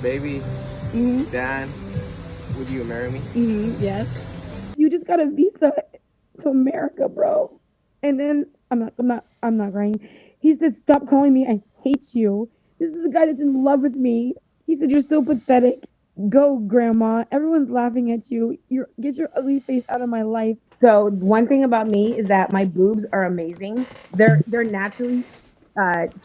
Baby, Dan, would you marry me? Yes. You just got a visa to America, bro. And then I'm not crying. He said, "Stop calling me. I hate you." This is the guy that's in love with me. He said, "You're so pathetic. Go, grandma. Everyone's laughing at you. Get your ugly face out of my life." So one thing about me is that my boobs are amazing. They're naturally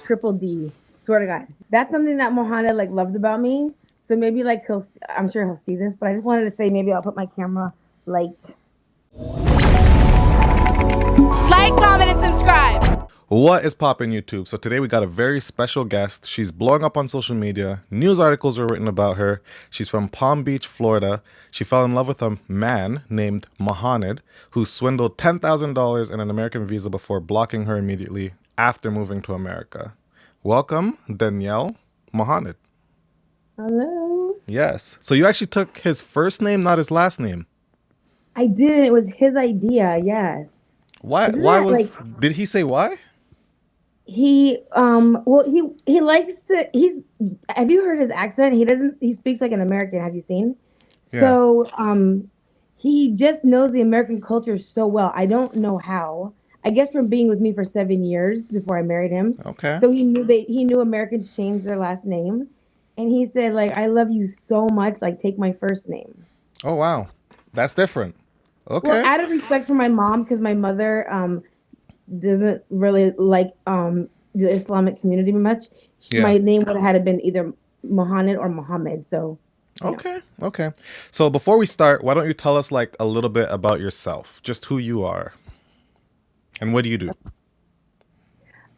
triple D. Swear to God. That's something that Mohamed like loved about me. So maybe like I'm sure he'll see this, but I just wanted to say maybe I'll put my camera like. Like, comment, and subscribe. What is poppin' YouTube? So today we got a very special guest. She's blowing up on social media. News articles were written about her. She's from Palm Beach, Florida. She fell in love with a man named Muhamed who swindled $10,000 in an American visa before blocking her immediately after moving to America. Welcome, Danielle Muhamed. Hello. Yes. So you actually took his first name, not his last name. I did. It was his idea. Yes. Why? Isn't Why that like was? Did he say why? he likes to he's have you heard his accent? He speaks like an American. Have you seen? Yeah. So he just knows the American culture so well. I don't know how. I guess from being with me for 7 years before I married him. Okay. So he knew Americans changed their last name. And he said, like, I love you so much, like take my first name. Oh wow, that's different. Well, Okay. out of respect for my mom, because my mother doesn't really like the Islamic community much. Yeah. My name would have had to been either Mohammed or Muhammad. So, you know, Okay. Okay. So before we start, why don't you tell us like a little bit about yourself, just who you are and what do you do?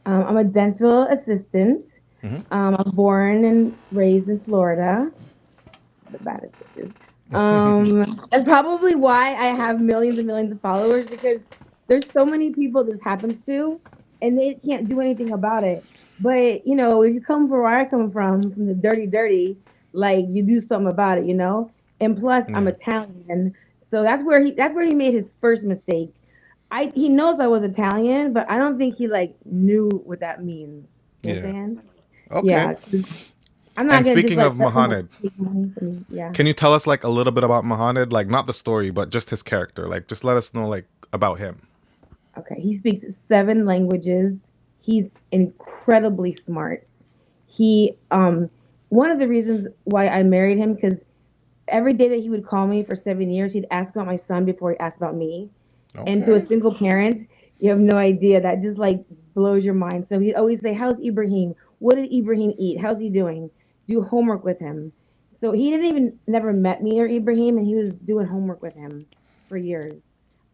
I'm a dental assistant. Hmm. I'm born and raised in Florida. The baddest bitches. That's probably why I have millions and millions of followers because there's so many people this happens to, and they can't do anything about it. But if you come from where I come from the dirty, dirty, like you do something about it, you know. And plus, I'm Yeah. Italian, so that's where he made his first mistake. He knows I was Italian, but I don't think he like knew what that means. You know what Yeah. I'm saying? Okay. Yeah, 'cause I'm not And gonna just speaking like of let someone Muhammad, take money from me. Yeah. can you tell us like a little bit about Muhammad, like not the story, but just his character? Like just let us know like about him. Okay. He speaks 7 languages. He's incredibly smart. He One of the reasons why I married him because every day that he would call me for 7 years, he'd ask about my son before he asked about me. And to a Okay. single parent, you have no idea. That just like blows your mind. So he'd always say, "How's Ibrahim? What did Ibrahim eat? How's he doing? Do homework with him." So he didn't even never met me or Ibrahim, and he was doing homework with him for years.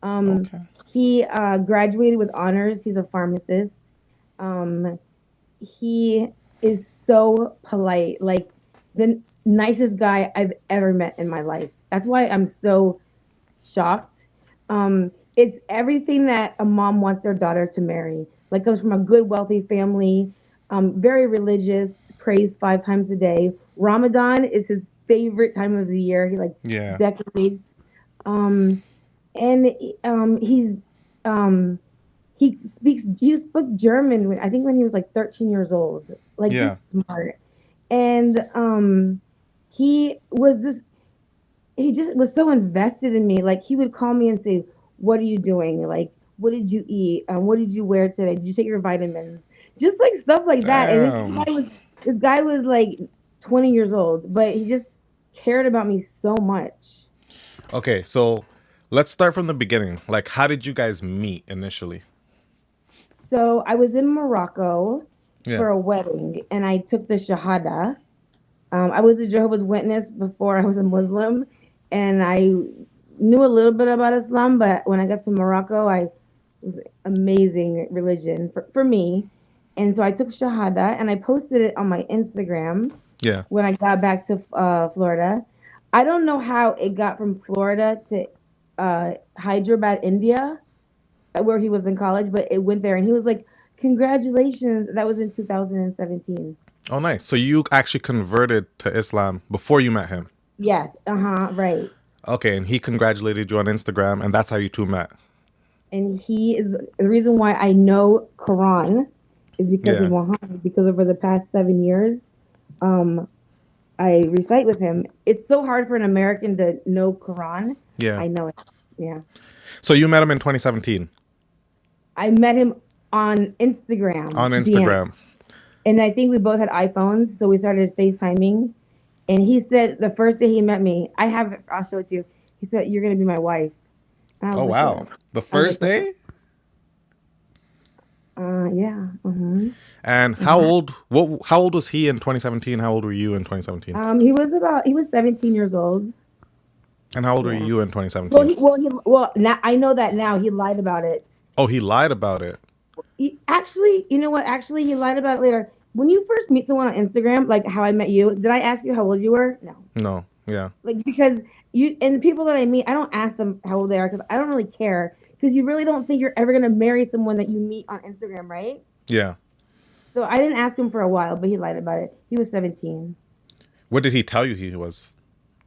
Um, Okay. he graduated with honors. He's a pharmacist. Um, he is so polite, like the nicest guy I've ever met in my life. That's why I'm so shocked. It's everything that a mom wants their daughter to marry. Like comes from a good, wealthy family, very religious, prays 5 times a day. Ramadan is his favorite time of the year. He like Yeah. decorates. Um, and um, he spoke German when I think when he was like 13 years old. Like just Yeah. smart. And he was just he just was so invested in me. Like he would call me and say, "What are you doing? Like, what did you eat? What did you wear today? Did you take your vitamins?" Just like stuff like that. And Damn. this guy was like 20 years old, but he just cared about me so much. Okay, so let's start from the beginning. Like how did you guys meet initially? So I was in Morocco Yeah. for a wedding, and I took the Shahada. I was a Jehovah's Witness before I was a Muslim, and I knew a little bit about Islam. But when I got to Morocco, I was amazing religion for me, and so I took Shahada and I posted it on my Instagram Yeah. when I got back to Florida. I don't know how it got from Florida to Hyderabad, India, where he was in college, but it went there, and he was like, "Congratulations!" That was in 2017. Oh nice. So you actually converted to Islam before you met him. Yes, right. Okay, and he congratulated you on Instagram, and that's how you two met. And he is the reason why I know Quran is because of Yeah. Muhammad. Because over the past 7 years, um, I recite with him. It's so hard for an American to know Quran. Yeah. I know it. Yeah. So you met him in 2017 I met him on Instagram on DM, Instagram. and I think we both had iPhones, so we started FaceTiming. And he said the first day he met me, I have it. I'll show it to you. He said, "You're gonna be my wife." And I was Oh like, wow. "Yeah." The I was first like, day? Yeah. And how old how old was he in 2017? How old were you in 2017? He was 17 years old. And how old were Yeah. you in 2017? Now I know that now he lied about it. Oh, he lied about it. Actually, you know what? Actually, he lied about it later. When you first meet someone on Instagram, like how I met you, did I ask you how old you were? No. No. Yeah. Like because you and the people that I meet, I don't ask them how old they are because I don't really care. Because you really don't think you're ever gonna marry someone that you meet on Instagram, right? Yeah. So I didn't ask him for a while, but he lied about it. He was 17. What did he tell you he was?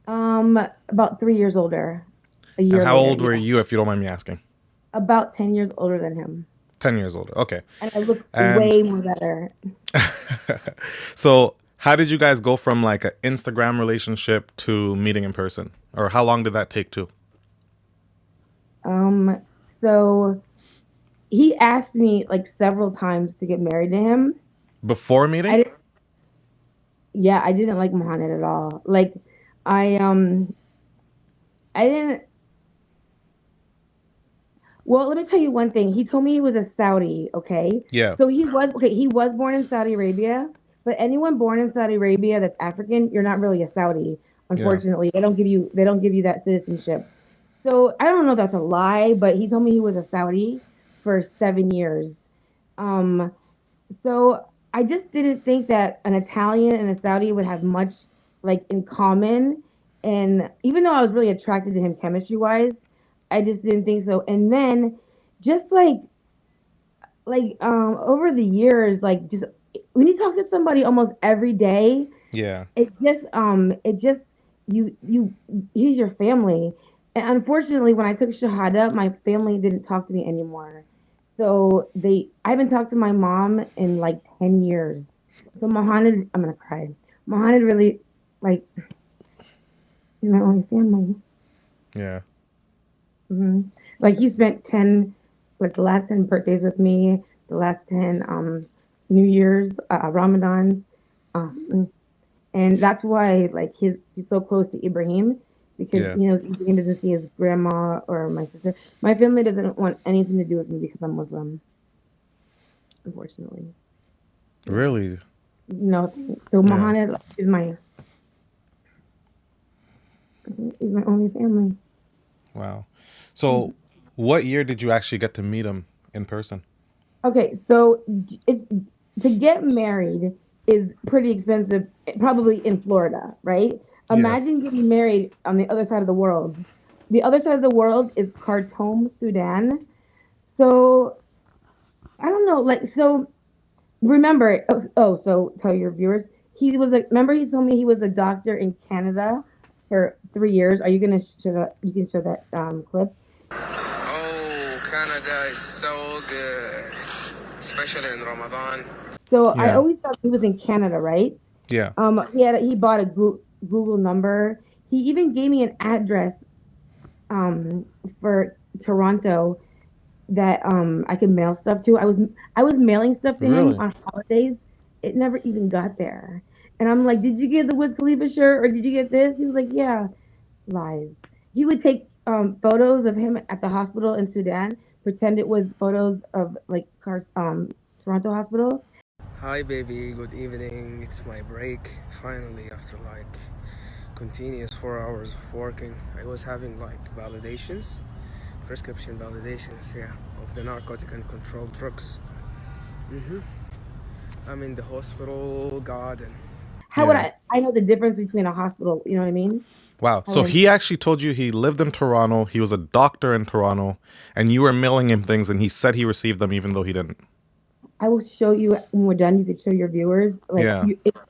About 3 years older. A And year how later. old were Yeah. you, if you don't mind me asking? About 10 years older than him. 10 years older. Okay. And I look And way more better. so how did you guys go from like an Instagram relationship to meeting in person? Or how long did that take too? So he asked me like several times to get married to him. Before I meeting? didn't, yeah, I didn't like Muhammad at all. Like I I didn't well, let me tell you one thing. He told me he was a Saudi, okay? Yeah. So he was born in Saudi Arabia, but anyone born in Saudi Arabia that's African, you're not really a Saudi, Yeah. unfortunately. They don't give you that citizenship. So I don't know if that's a lie, but he told me he was a Saudi for 7 years. Um, so I just didn't think that an Italian and a Saudi would have much like in common. And even though I was really attracted to him chemistry wise, I just didn't think so. And then just over the years, like just when you talk to somebody almost every day, Yeah. it just you he's your family. And unfortunately when I took Shahada, my family didn't talk to me anymore. So I haven't talked to my mom in like 10 years. So Mohamed, I'm gonna cry. Mohamed really like he's my only family. Yeah. Like he spent 10 like the last 10 birthdays with me, the last 10 New Year's, Ramadan. Um, and that's why like he's so close to Ibrahim because Yeah. Ibrahim doesn't see his grandma or my sister. My family doesn't want anything to do with me because I'm Muslim, unfortunately. Really? No thanks. So Yeah. Mohammed is my only family. Wow. So what year did you actually get to meet him in person? Okay, so it's to get married is pretty expensive, probably in Florida, right? Yeah. Imagine getting married on the other side of the world. The other side of the world is Khartoum, Sudan. So I don't know, like so. Remember, so tell your viewers, he was like. Remember, he told me he was a doctor in Canada for 3 years. Are you gonna show that? You can show that clip. Oh, Canada is so good, especially in Ramadan. So I Yeah. always thought he was in Canada, right? Yeah. He bought a Google number. He even gave me an address for Toronto that I could mail stuff to. I was mailing stuff to him Really? on holidays. It never even got there. And I'm like, did you get the Wiz Khalifa shirt or did you get this? He was like, yeah, lies. He would take photos of him at the hospital in Sudan, pretend it was photos of like Toronto hospital. Hi, baby. Good evening. It's my break. Finally, after like continuous 4 hours of working, I was having like validations, prescription validations, yeah, of the narcotic and controlled drugs. I'm in the hospital garden. How would Yeah. I know the difference between a hospital? You know what I mean? Wow. I So wouldn't. he actually told you he lived in Toronto, he was a doctor in Toronto, and you were mailing him things and he said he received them even though he didn't. I will show you when we're done. You could show your viewers Yeah. it's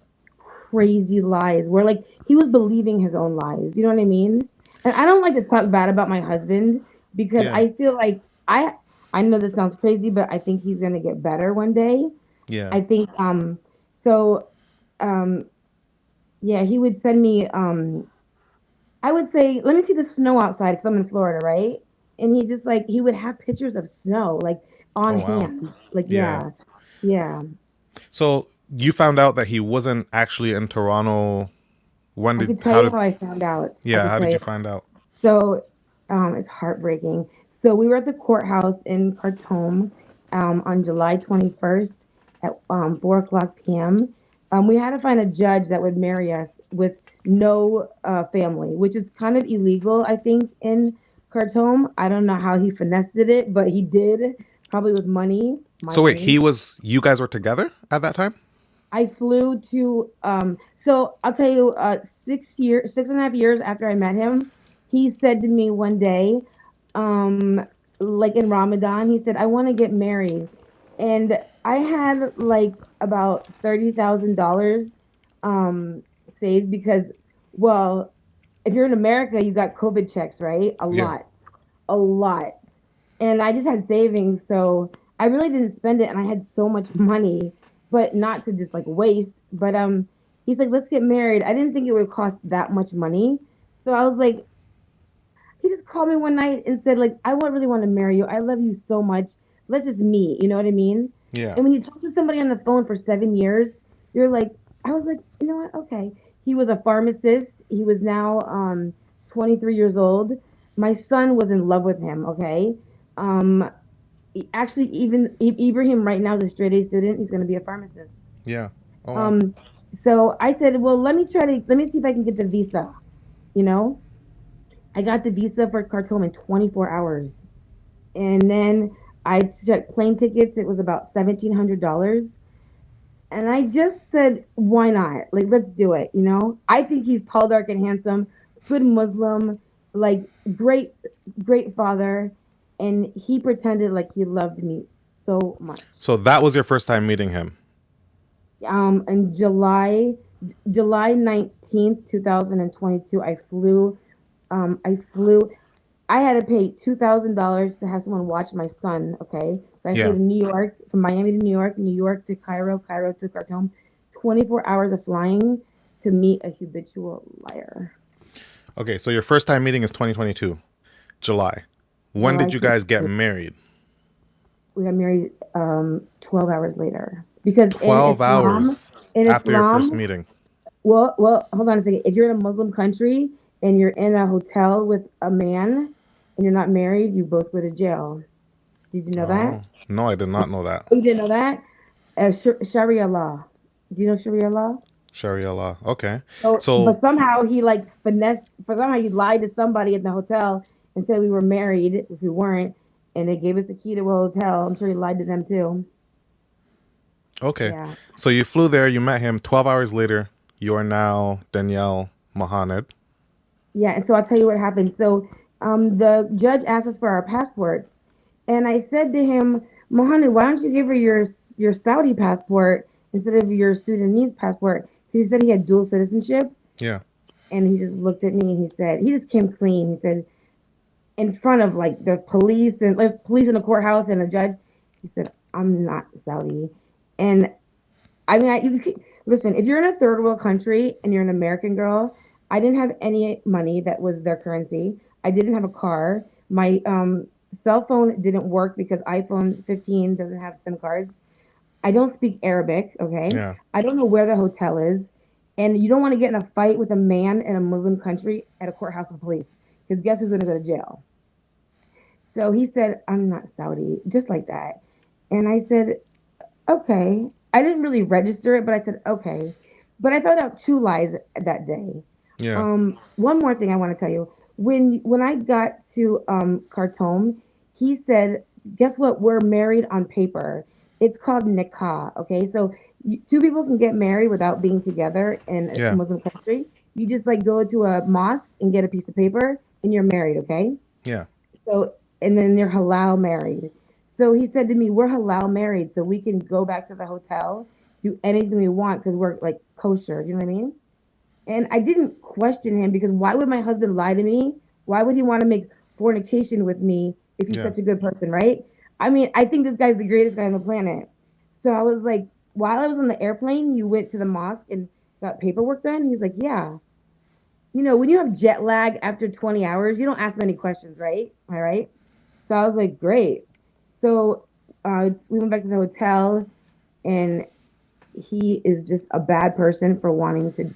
crazy lies. Where like he was believing his own lies. You know what I mean? And I don't like to talk bad about my husband because Yeah. I feel like I know this sounds crazy, but I think he's gonna get better one day. Yeah. I think so um Yeah, he would send me. I would say, let me see the snow outside because I'm in Florida, right? And he just like he would have pictures of snow like Oh on wow. hand. Like Yeah. yeah. So you found out that he wasn't actually in Toronto. When I did could tell how you did how I found out. I yeah, could how tell did you. you find out? So it's heartbreaking. So we were at the courthouse in Khartoum on July 21st at 4 o'clock p.m. We had to find a judge that would marry us with no family, which is kind of illegal, I think, in Khartoum. I don't know how he finessed it, but he did, probably with money, my So wait, money. you guys were together at that time? I flew to so I'll tell you 6 years, 6.5 years after I met him, he said to me one day, like in Ramadan, he said, I want to get married. And I had like about $30,000 um saved because well, if you're in America, you got COVID checks, right? A Yeah. lot. A lot. And I just had savings, so I really didn't spend it, and I had so much money, but not to just like waste. But he's like, let's get married. I didn't think it would cost that much money, so I was like, he just called me one night and said like, really want to marry you. I love you so much. Let's just meet. You know what I mean? Yeah. And when you talk to somebody on the phone for 7 years, you're like, I was like, you know what? Okay. He was a pharmacist. He was now 23 years old. My son was in love with him. Okay. Um, actually, even Ibrahim right now is a straight A student. He's going to be a pharmacist. Yeah. Oh wow. Um, so I said, well, let me see if I can get the visa. You know, I got the visa for Khartoum in 24 hours, and then I checked plane tickets. It was about $1,700, and I just said, why not? Like, let's do it. You know, I think he's tall, dark, and handsome, good Muslim, like great father, and he pretended like he loved me so much. So that was your first time meeting him. In July 19th, 2022, I flew. I had to pay $2,000 to have someone watch my son. Okay, so I flew Yeah. to New York, from Miami to New York, New York to Cairo, Cairo to Khartoum. 24 hours of flying to meet a habitual liar. Okay, so your first time meeting is 2022, July. When July did you guys get 22. married? We got married 12 hours later because 12 hours In after your first Islam, meeting. hold on a second. If you're in a Muslim country and you're in a hotel with a man and you're not married, you both go to jail. Did you know that? Oh, no, I did not know that. Oh, you didn't know that? Sharia law. Do you know Sharia law? Sharia law. Okay. So, So, but somehow he like finessed. For somehow he lied to somebody in the hotel and said we were married, if we weren't, and they gave us a key to a hotel. I'm sure he lied to them too. okay. Yeah. So you flew there, you met him. 12 hours later, you are now Danielle Muhamed. Yeah, and so I'll tell you what happened. So the judge asked us for our passports, and I said to him, Mohammed, why don't you give her your Saudi passport instead of your Sudanese passport? He said he had dual citizenship, Yeah. and he just looked at me and he said, he just came clean. He said, in front of like the police and like police in the courthouse and the judge, he said, I'm not Saudi. And I mean, listen, if you're in a third world country and you're an American girl, I didn't have any money that was their currency. I didn't have a car. My cell phone didn't work because iPhone 15 doesn't have SIM cards. I don't speak Arabic, okay? Yeah. I don't know where the hotel is. And you don't want to get in a fight with a man in a Muslim country at a courthouse with police because guess who's going to go to jail? So he said, I'm not Saudi, just like that. And I said, okay. I didn't really register it, but I said, okay. But I found out two lies that day. Yeah. One more thing I want to tell you. When I got to Khartoum, he said, guess what? We're married on paper. It's called nikah. Okay. So two people can get married without being together in a Yeah. Muslim country. You just like go to a mosque and get a piece of paper and you're married. Okay. Yeah. So, and then they're halal married. So he said to me, we're halal married, so we can go back to the hotel, do anything we want because we're like kosher. You know what I mean? And I didn't question him because why would my husband lie to me? Why would he want to make fornication with me if he's Yeah. such a good person, right? I mean, I think this guy's the greatest guy on the planet. So I was like, while I was on the airplane, you went to the mosque and got paperwork done? He's like, yeah. You know, when you have jet lag after 20 hours, you don't ask many questions, right? All right. So I was like, great. So we went back to the hotel, and he is just a bad person for wanting to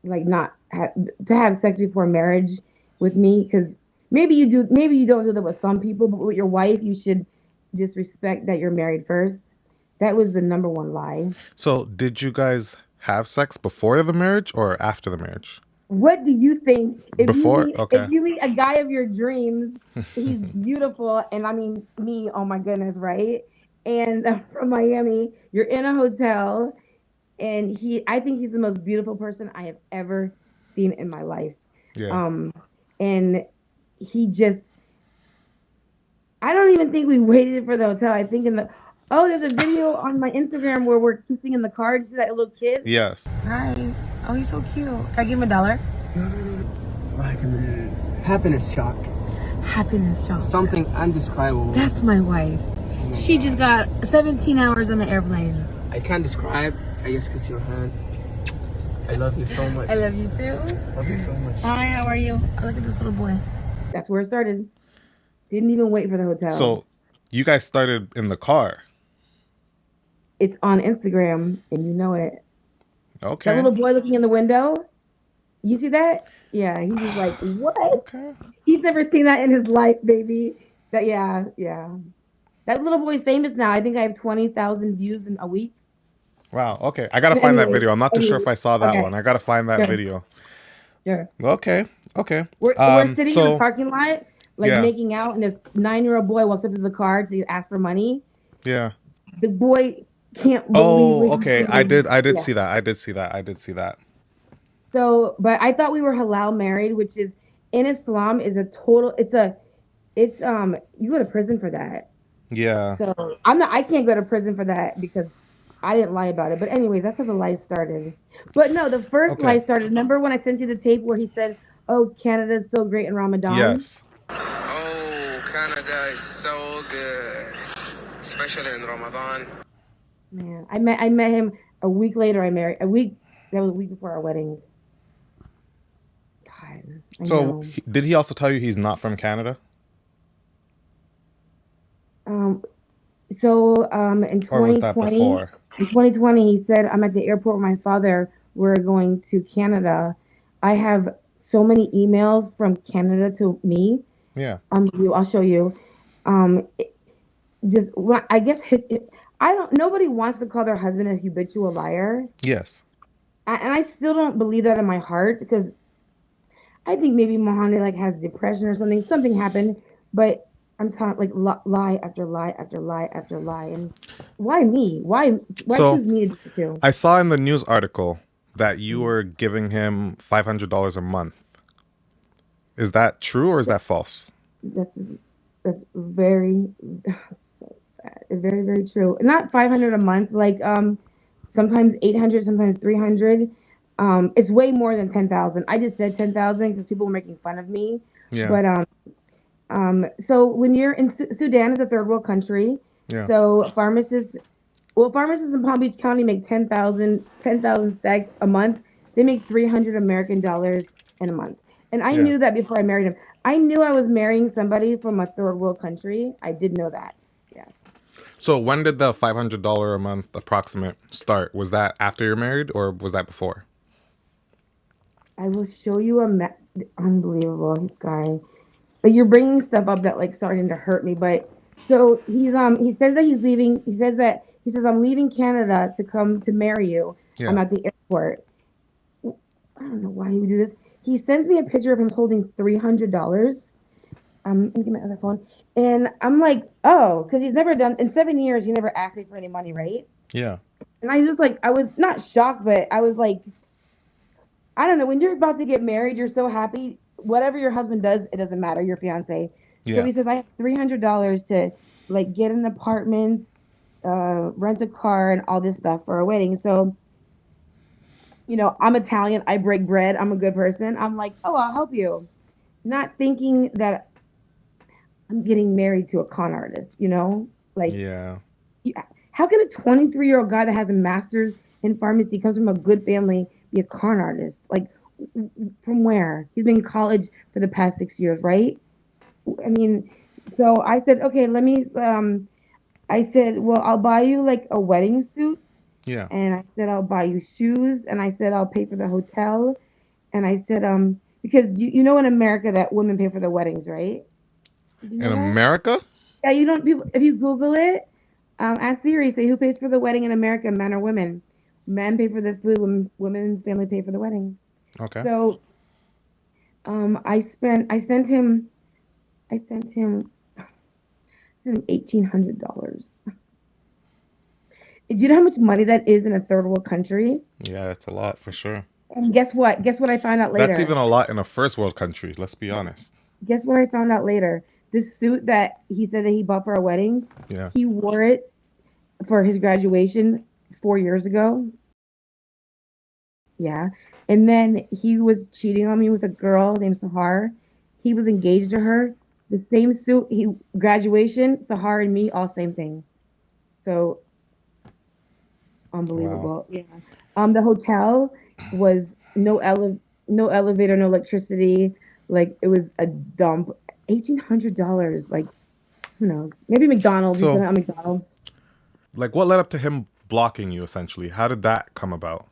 like not to have sex before marriage with me, because maybe you don't do that with some people, but with your wife you should just respect that you're married first. That was the number one lie. So, did you guys have sex before the marriage or after the marriage? What do you think Before? if Okay. you meet a guy of your dreams? He's beautiful, and I mean me, oh my goodness, right? And from Miami, you're in a hotel, and I think he's the most beautiful person I have ever seen in my life. Yeah. Um, and he just, I don't even think we waited for the hotel. I think there's a video on my Instagram where we're kissing in the car. Do you see that little kiss? Yes. Hi. Oh, he's so cute. Can I give him $1? Like happiness shock. Happiness shock. Something indescribable. That's my wife. She just got 17 hours on the airplane. I can't describe. I just kiss your hand. I love you so much. I love you too. Love you so much. Hi, how are you? Oh, look at this little boy. That's where it started. Didn't even wait for the hotel. So, you guys started in the car. It's on Instagram, and you know it. Okay. That little boy looking in the window. You see that? Yeah, he's just like, what? Okay. He's never seen that in his life, baby. Yeah. That little boy's famous now. I think I have 20,000 views in a week. Wow. Okay. I got to find that video. I'm not too sure if I saw that Okay. one. I got to find that Sure. video. Sure. Okay. We're sitting in the parking lot, making out, and this 9-year-old boy walks up to the car to ask for money. Yeah. The boy can't believe. Oh, okay. I did Yeah. see that. I did see that. So, but I thought we were halal married, which is in Islam is a total. It's you go to prison for that. Yeah. So I can't go to prison for that because I didn't lie about it. But anyways, that's how the lie started. But no, the first lie started. Remember when I sent you the tape where he said, "Oh, Canada's so great in Ramadan." Yes. Oh, Canada is so good, especially in Ramadan. Man, I met him a week later. That was a week before our wedding. God, So, did he also tell you he's not from Canada? In Or was that 2020, before? in 2020, he said, "I'm at the airport with my father. We're going to Canada." I have so many emails from Canada to me. Yeah. I'll show you. I guess nobody wants to call their husband a habitual liar. Yes. And I still don't believe that in my heart, because I think maybe Muhamed has depression or something. Something happened, but I'm talking lie after lie after lie after lie. And why me? Why choose me to do? I saw in the news article that you were giving him $500 a month. Is that true or is that false? That's very so sad. It's very, very true. Not 500 a month. Sometimes 800, sometimes 300. It's way more than 10,000. I just said 10,000 because people were making fun of me. Yeah. But so when you're in Sudan, is a third world country. Yeah. So pharmacists in Palm Beach County make 10,000 stacks a month. They make $300 American dollars in a month. And I knew that before I married him. I knew I was marrying somebody from a third world country. I did know that. Yeah. So when did the $500 a month approximate start? Was that after you're married or was that before? I will show you unbelievable, this guy. But you're bringing stuff up that starting to hurt me. But so he says that he's leaving. He says I'm leaving Canada to come to marry you. Yeah. I'm at the airport. I don't know why he would do this. He sends me a picture of him holding $300. Let me get my other phone. And I'm like, oh, because he's never done in 7 years. He never asked me for any money, right? Yeah. And I just I was not shocked, but I was like, I don't know. When you're about to get married, you're so happy. Whatever your husband does, it doesn't matter. Your fiance. Yeah. So he says, I have $300 to get an apartment, rent a car, and all this stuff for a wedding. So, I'm Italian. I break bread. I'm a good person. I'm like, oh, I'll help you. Not thinking that I'm getting married to a con artist, Yeah. How can a 23-year-old guy that has a master's in pharmacy, comes from a good family, be a con artist. Like, from where? He's been in college for the past 6 years, right? I mean, so I said, okay, let me. I said, well, I'll buy you like a wedding suit, Yeah. and I said I'll buy you shoes, and I said I'll pay for the hotel, and I said because you know in America that women pay for the weddings, right? Do you In know that? America? Yeah, you don't. People, if you Google it, ask Siri, say who pays for the wedding in America, men or women. Men pay for the food, women's family pay for the wedding. Okay. So I sent him $1,800. Do you know how much money that is in a third world country? Yeah, it's a lot for sure. And guess what? Guess what I found out That's later? even a lot in a first world country, let's be honest. Guess what I found out later? The suit that he said that he bought for our wedding, Yeah. he wore it for his graduation 4 years ago. Yeah. And then he was cheating on me with a girl named Sahar. He was engaged to her. The same suit, he graduation, Sahar and me, all same thing. So Wow. unbelievable. Yeah. The hotel was no elevator, no electricity. Like it was a dump. $1,800. Like who knows? Maybe McDonald's. He spent So, it on McDonald's. like, what led up to him blocking you essentially? How did that come about?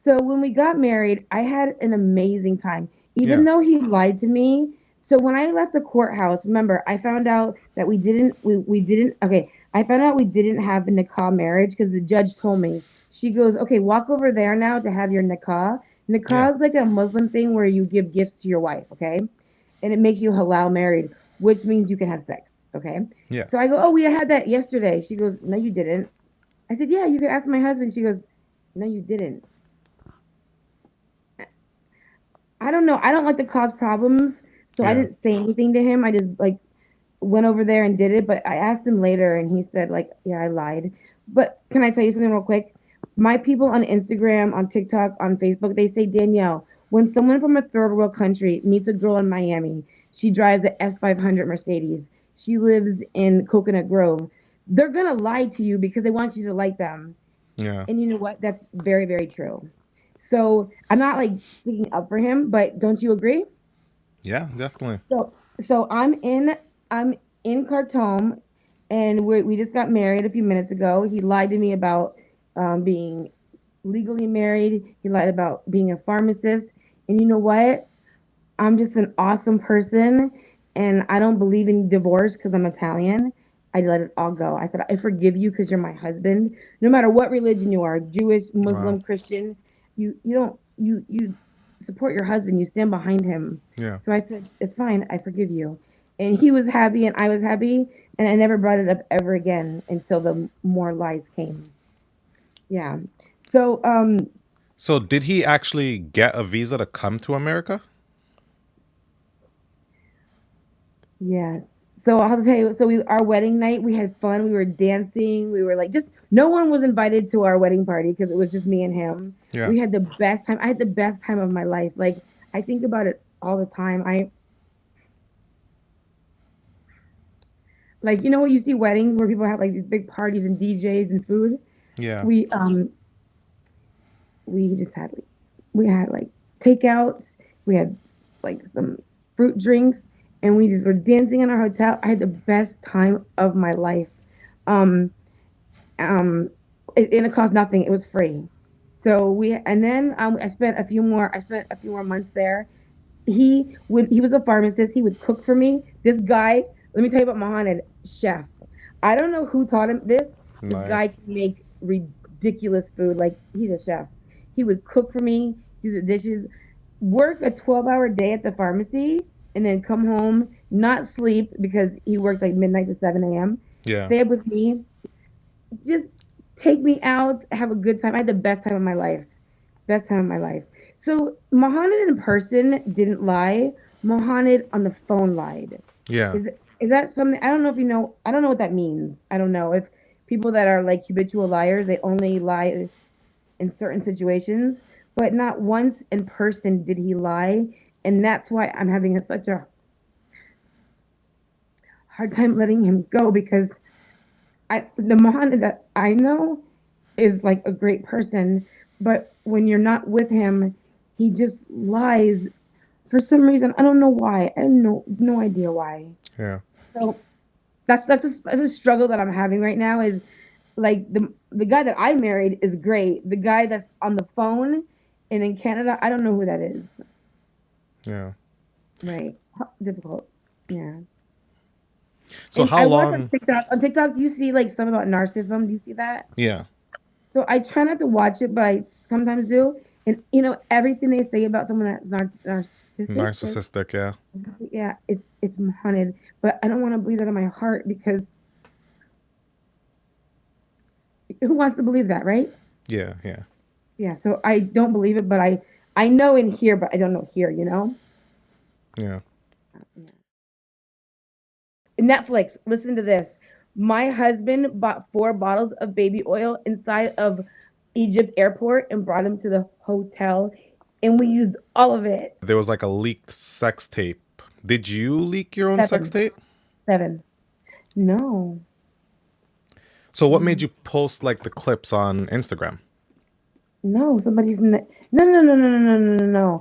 So when we got married, I had an amazing time. Even Yeah. though he lied to me. So when I left the courthouse, remember, I found out that we didn't okay, I found out we didn't have a nikah marriage because the judge told me. She goes, "Okay, walk over there now to have your nikah." Yeah. Nikah is like a Muslim thing where you give gifts to your wife, okay? And it makes you halal married, which means you can have sex, okay? So I Yes. go, "Oh, we had that yesterday." She goes, "No, you didn't." I said, "Yeah, you can ask my husband." She goes, "No, you didn't." I don't know. I don't like to cause problems, so I Yeah. didn't say anything to him. I just like went over there and did it. But I asked him later, and he said like, "Yeah, I lied." But can I tell you something real quick? My people on Instagram, on TikTok, on Facebook, they say, Danielle, when someone from a third world country meets a girl in Miami, she drives a S500 Mercedes. She lives in Coconut Grove. They're gonna lie to you because they want you to like them. Yeah. And you know what? That's very, very true. So I'm not like speaking up for him, but don't you agree? Yeah, definitely. So I'm in Khartoum, and we just got married a few minutes ago. He lied to me about being legally married. He lied about being a pharmacist. And you know what? I'm just an awesome person, and I don't believe in divorce because I'm Italian. I let it all go. I said, I forgive you because you're my husband. No matter what religion you are, Jewish, Wow. Muslim, Christian, you don't you support your husband. You stand behind him. Yeah. So I said, it's fine. I forgive you. And he was happy, and I was happy, and I never brought it up ever again until the more lies came. Yeah. So So, did he actually get a visa to come to America? yeah. So I'll tell you. So our wedding night, we had fun. We were dancing. We were like, just no one was invited to our wedding party because it was just me and him. Yeah. We had the best time. I had the best time of my life. Like I think about it all the time. I like you know what you see weddings where people have like these big parties and DJs and food. Yeah. We we just had like we had like takeouts. We had like some fruit drinks, and we just were dancing in our hotel. I had the best time of my life. Um, um, and it cost nothing. It was free. So we and then I spent a few more months there. He was a pharmacist. He would cook for me. This guy, let me tell you about Mohammed, chef. I don't know who taught him this. This guy Nice. can make ridiculous food. Like he's a chef. He would cook for me, do the dishes, work a 12-hour day at the pharmacy, and then come home, not sleep because he worked like midnight to 7 a.m. Yeah. Stay up with me, just take me out, have a good time. I had the best time of my life. Best time of my life. So Mohammed in person didn't lie. Mohammed on the phone lied. Yeah. Is that something? I don't know if you know. I don't know what that means. I don't know if people that are like habitual liars they only lie in certain situations, but not once in person did he lie, and that's why I'm having such a hard time letting him go because the Mohammed that I know is like a great person, but when you're not with him, he just lies for some reason. I don't know why. I have no idea why. Yeah. So that's a struggle that I'm having right now. Is like the guy that I married is great. The guy that's on the phone and in Canada, I don't know who that is. Yeah. Right, difficult. Yeah. So And how I watch on long? TikTok. On TikTok, do you see like stuff about narcissism? Do you see that? Yeah. So I try not to watch it, but I sometimes do. And everything they say about someone that's narcissistic, or Narcissistic. Yeah. yeah, it's haunted. But I don't want to believe that in my heart because who wants to believe that, right? Yeah. Yeah. Yeah. So I don't believe it, but I know in here, but I don't know here. Yeah. Yeah. Netflix. Listen to this. My husband bought 4 bottles of baby oil inside of Egypt airport and brought them to the hotel, and we used all of it. There was like a leaked sex tape. Did you leak your own sex 7, tape? 7. No, So what made no, you post like the clips on Instagram? no. Somebody's no, no, no, no, no, no, no, no, no.